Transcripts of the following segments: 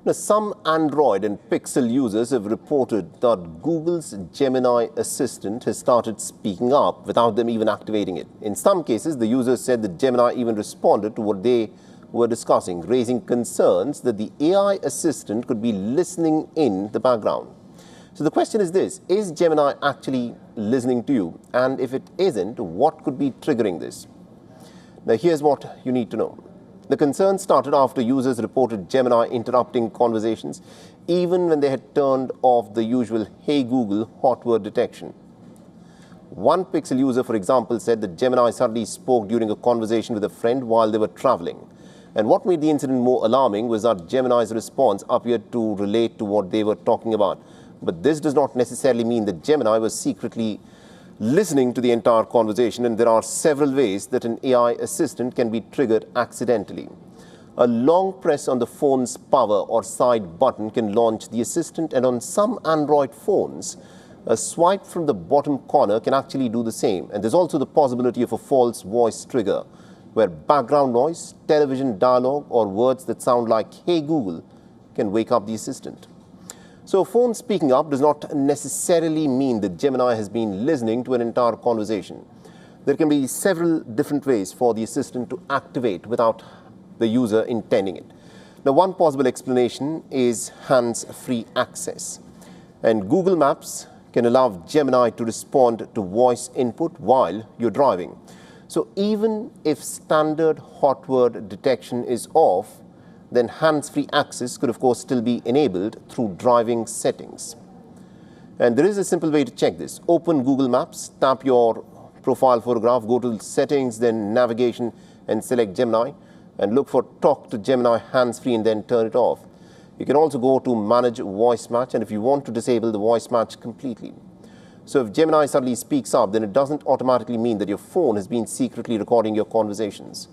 Now, some Android and Pixel users have reported that Google's Gemini assistant has started speaking up without them even activating it. In some cases, the users said that Gemini even responded to what they were discussing, raising concerns that the AI assistant could be listening in the background. So the question is this: is Gemini actually listening to you? And if it isn't, what could be triggering this? Now, here's what you need to know. The concern started after users reported Gemini interrupting conversations, even when they had turned off the usual "Hey Google" hot word detection. One Pixel user, for example, said that Gemini suddenly spoke during a conversation with a friend while they were traveling. And what made the incident more alarming was that Gemini's response appeared to relate to what they were talking about. But this does not necessarily mean that Gemini was secretly listening to the entire conversation, and there are several ways that an AI assistant can be triggered accidentally. A long press on the phone's power or side button can launch the assistant, and on some Android phones, a swipe from the bottom corner can actually do the same. And there's also the possibility of a false voice trigger, where background noise, television dialogue, or words that sound like "Hey Google" can wake up the assistant. So a phone speaking up does not necessarily mean that Gemini has been listening to an entire conversation. There can be several different ways for the assistant to activate without the user intending it. Now, one possible explanation is hands-free access. And Google Maps can allow Gemini to respond to voice input while you're driving. So even if standard hot word detection is off, then hands-free access could, of course, still be enabled through driving settings. And there is a simple way to check this. Open Google Maps, tap your profile photograph, go to settings, then navigation, and select Gemini, and look for Talk to Gemini hands-free, and then turn it off. You can also go to Manage Voice Match, and if you want to disable the voice match completely. So if Gemini suddenly speaks up, then it doesn't automatically mean that your phone has been secretly recording your conversations.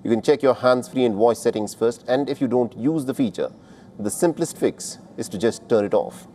You can check your hands-free and voice settings first, and if you don't use the feature, the simplest fix is to just turn it off.